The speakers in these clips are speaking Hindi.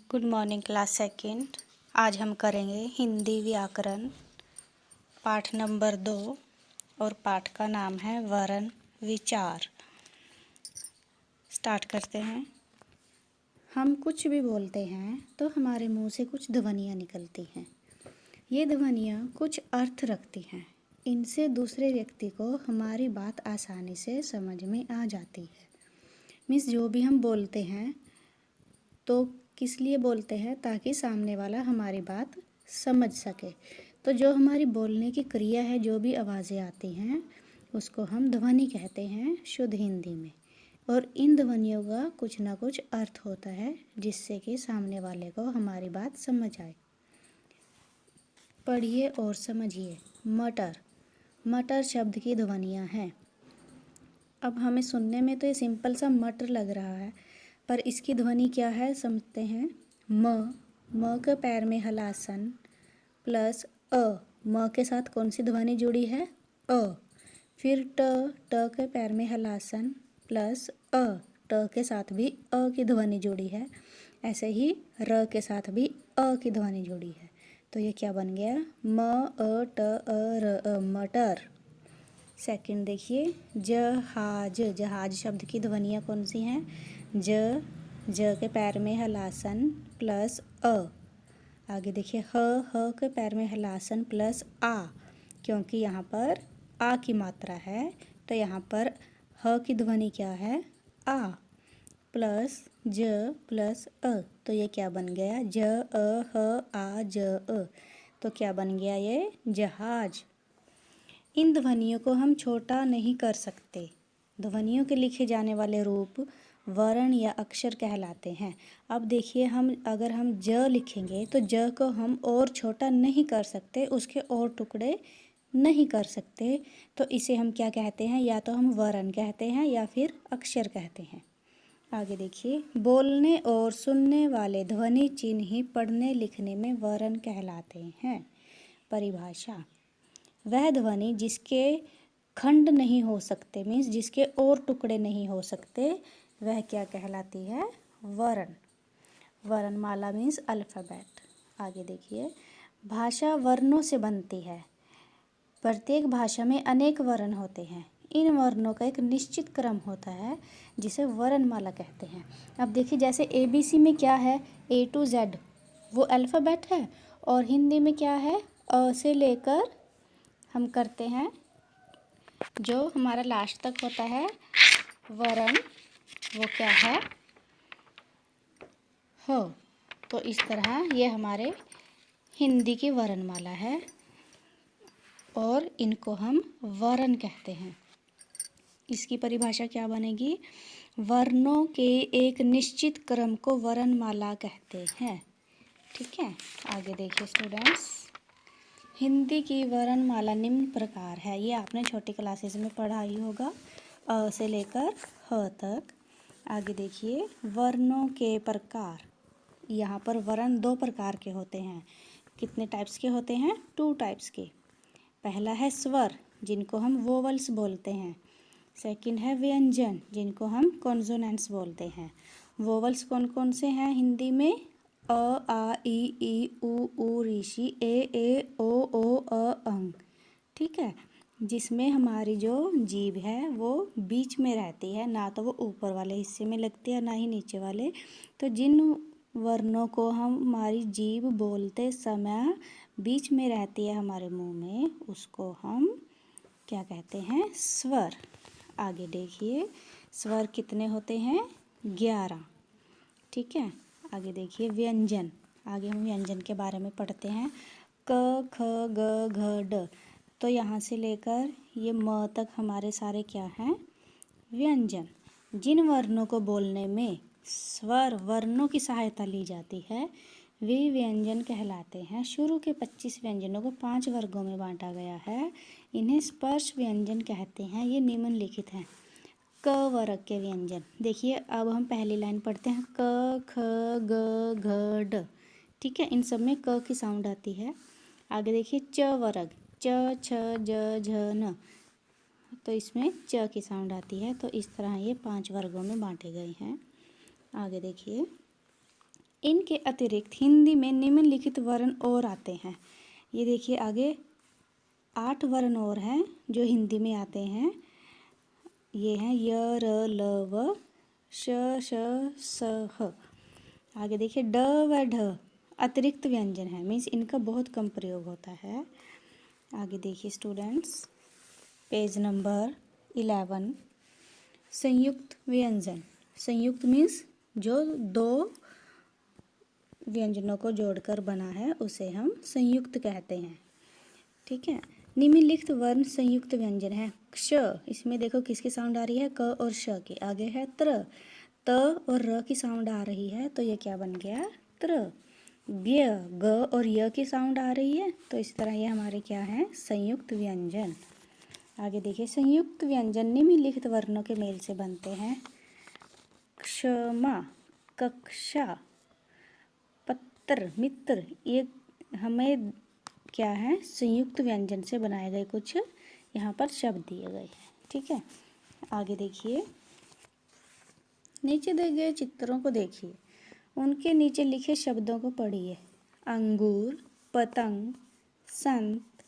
Good morning class second. आज हम करेंगे हिंदी व्याकरण पाठ नंबर 2 और पाठ का नाम है वर्ण विचार। स्टार्ट करते हैं। हम कुछ भी बोलते हैं तो हमारे मुंह से कुछ ध्वनियाँ निकलती हैं। ये ध्वनियाँ कुछ अर्थ रखती हैं। इनसे दूसरे व्यक्ति को हमारी बात आसानी से समझ में आ जाती है। मीन्स जो भी हम बोलते हैं तो किस लिए बोलते हैं, ताकि सामने वाला हमारी बात समझ सके। तो जो हमारी बोलने की क्रिया है, जो भी आवाज़ें आती हैं उसको हम ध्वनि कहते हैं शुद्ध हिंदी में। और इन ध्वनियों का कुछ ना कुछ अर्थ होता है जिससे कि सामने वाले को हमारी बात समझ आए। पढ़िए और समझिए। मटर। मटर शब्द की ध्वनियाँ हैं। अब हमें सुनने में तो ये सिंपल सा मटर लग रहा है, पर इसकी ध्वनि क्या है समझते हैं। म के पैर में हलासन प्लस अ। म के साथ कौन सी ध्वनि जुड़ी है, अ। फिर ट के पैर में हलासन प्लस अ। ट के साथ भी अ की ध्वनि जुड़ी है। ऐसे ही र के साथ भी अ की ध्वनि जुड़ी है। तो ये क्या बन गया, म अ ट अ र अ, मटर। सेकंड देखिए, जहाज। जहाज शब्द की ध्वनियाँ कौन सी हैं, ज के पैर में हलासन प्लस अ। आगे देखिए, ह के पैर में हलासन प्लस आ। क्योंकि यहाँ पर आ की मात्रा है तो यहाँ पर ह की ध्वनि क्या है, आ। प्लस ज प्लस अ, तो ये क्या बन गया, ज अ ह आ ज अ। तो क्या बन गया ये, जहाज। इन ध्वनियों को हम छोटा नहीं कर सकते। ध्वनियों के लिखे जाने वाले रूप वर्ण या अक्षर कहलाते हैं। अब देखिए, अगर हम ज लिखेंगे तो ज को हम और छोटा नहीं कर सकते, उसके और टुकड़े नहीं कर सकते। तो इसे हम क्या कहते हैं, या तो हम वर्ण कहते हैं या फिर अक्षर कहते हैं। आगे देखिए, बोलने और सुनने वाले ध्वनि चिन्ह ही पढ़ने लिखने में वर्ण कहलाते हैं। परिभाषा, वह ध्वनि जिसके खंड नहीं हो सकते, मीन्स जिसके और टुकड़े नहीं हो सकते, वह क्या कहलाती है, वर्ण। वर्णमाला मीन्स अल्फ़ाबेट। आगे देखिए, भाषा वर्णों से बनती है। प्रत्येक भाषा में अनेक वर्ण होते हैं। इन वर्णों का एक निश्चित क्रम होता है जिसे वर्णमाला कहते हैं। अब देखिए, जैसे ABC में क्या है, A to Z वो अल्फ़ाबेट है, और हिंदी में क्या है, अ से लेकर हम करते हैं जो हमारा लास्ट तक होता है वर्ण, वो क्या है, हो। तो इस तरह ये हमारे हिंदी की वर्णमाला है और इनको हम वर्ण कहते हैं। इसकी परिभाषा क्या बनेगी, वर्णों के एक निश्चित क्रम को वर्णमाला कहते हैं। ठीक है, आगे देखिए स्टूडेंट्स, हिंदी की वर्णमाला निम्न प्रकार है। ये आपने छोटी क्लासेस में पढ़ा ही होगा, अ से लेकर ह तक। आगे देखिए, वर्णों के प्रकार। यहाँ पर वर्ण 2 प्रकार के होते हैं। कितने टाइप्स के होते हैं, 2 टाइप्स के। पहला है स्वर, जिनको हम वोवल्स बोलते हैं। सेकंड है व्यंजन, जिनको हम कॉन्सोनेंट्स बोलते हैं। वोवल्स कौन कौन से हैं हिंदी में, अ आ ई उ ऋषि ए ओ अंग। ठीक है, जिसमें हमारी जो जीभ है वो बीच में रहती है, ना तो वो ऊपर वाले हिस्से में लगती है ना ही नीचे वाले। तो जिन वर्णों को हम हमारी जीभ बोलते समय बीच में रहती है हमारे मुंह में, उसको हम क्या कहते हैं, स्वर। आगे देखिए, स्वर कितने होते हैं, 11। ठीक है, आगे देखिए व्यंजन। आगे हम व्यंजन के बारे में पढ़ते हैं। क ख ग घ ड। तो यहाँ से लेकर ये म तक हमारे सारे क्या हैं, व्यंजन। जिन वर्णों को बोलने में स्वर वर्णों की सहायता ली जाती है वे व्यंजन कहलाते हैं। शुरू के 25 व्यंजनों को 5 वर्गों में बांटा गया है। इन्हें स्पर्श व्यंजन कहते हैं। ये निम्नलिखित हैं। क वर्ग के व्यंजन। देखिए, अब हम पहली लाइन पढ़ते हैं, क ख ग घ ड। ठीक है, इन सब में क की साउंड आती है। आगे देखिए, च वर्ग, च छ ज झ न, तो इसमें च की साउंड आती है। तो इस तरह ये 5 वर्गों में बांटे गए हैं। आगे देखिए, इनके अतिरिक्त हिंदी में निम्नलिखित वर्ण और आते हैं। ये देखिए आगे 8 वर्ण और हैं जो हिंदी में आते हैं। ये हैं य र ल व श श स ह। आगे देखिए ड व ढ अतिरिक्त व्यंजन है, मीन्स इनका बहुत कम प्रयोग होता है। आगे देखिए स्टूडेंट्स, पेज नंबर 11, संयुक्त व्यंजन। संयुक्त मीन्स जो दो व्यंजनों को जोड़कर बना है उसे हम संयुक्त कहते हैं। ठीक है। निम्नलिखित वर्ण संयुक्त व्यंजन है। क्ष, इसमें देखो किसकी साउंड आ रही है, क और श की। आगे है त्र, त और र की साउंड आ रही है तो ये क्या बन गया, त्र। व्य, ग और य की साउंड आ रही है तो इस तरह ये हमारे क्या है, संयुक्त व्यंजन। आगे देखिए, संयुक्त व्यंजन निम्नलिखित वर्णों के मेल से बनते हैं। क्षमा, कक्षा, पत्र, मित्र, ये हमें क्या है, संयुक्त व्यंजन से बनाए गए कुछ यहाँ पर शब्द दिए गए हैं। ठीक है। आगे देखिए, नीचे दिए गए चित्रों को देखिए, उनके नीचे लिखे शब्दों को पढ़िए। अंगूर, पतंग, संत,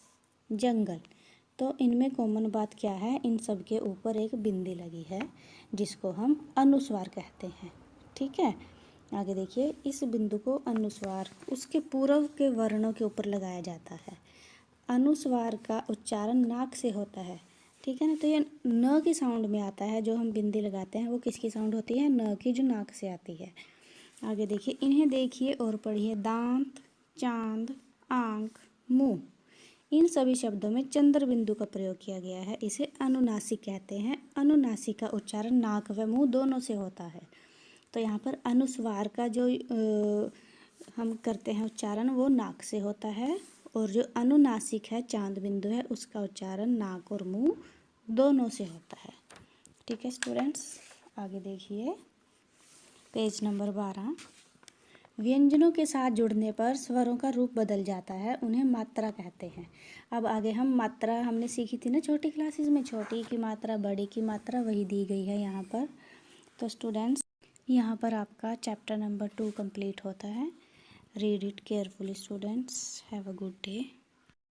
जंगल। तो इनमें कॉमन बात क्या है, इन सब के ऊपर एक बिंदी लगी है जिसको हम अनुस्वार कहते हैं। ठीक है। आगे देखिए, इस बिंदु को अनुस्वार उसके पूर्व के वर्णों के ऊपर लगाया जाता है। अनुस्वार का उच्चारण नाक से होता है। ठीक है ना। तो ये न की साउंड में आता है, जो हम बिंदी लगाते हैं वो किसकी साउंड होती है, न की, जो नाक से आती है। आगे देखिए, इन्हें देखिए और पढ़िए। दांत, चांद, आंख, मुंह, इन सभी शब्दों में चंद्र बिंदु का प्रयोग किया गया है। इसे अनुनासिक कहते हैं। अनुनासिक का उच्चारण नाक व मुंह दोनों से होता है। तो यहाँ पर अनुस्वार का जो हम करते हैं उच्चारण वो नाक से होता है, और जो अनुनासिक है, चांद बिंदु है, उसका उच्चारण नाक और मुंह दोनों से होता है। ठीक है स्टूडेंट्स। आगे देखिए, पेज नंबर 12, व्यंजनों के साथ जुड़ने पर स्वरों का रूप बदल जाता है, उन्हें मात्रा कहते हैं। अब आगे हम मात्रा हमने सीखी थी ना छोटी क्लासेस में, छोटी की मात्रा, बड़ी की मात्रा, वही दी गई है यहाँ पर। तो स्टूडेंट्स, यहाँ पर आपका चैप्टर नंबर 2 कंप्लीट होता है। Read it carefully students. Have a good day.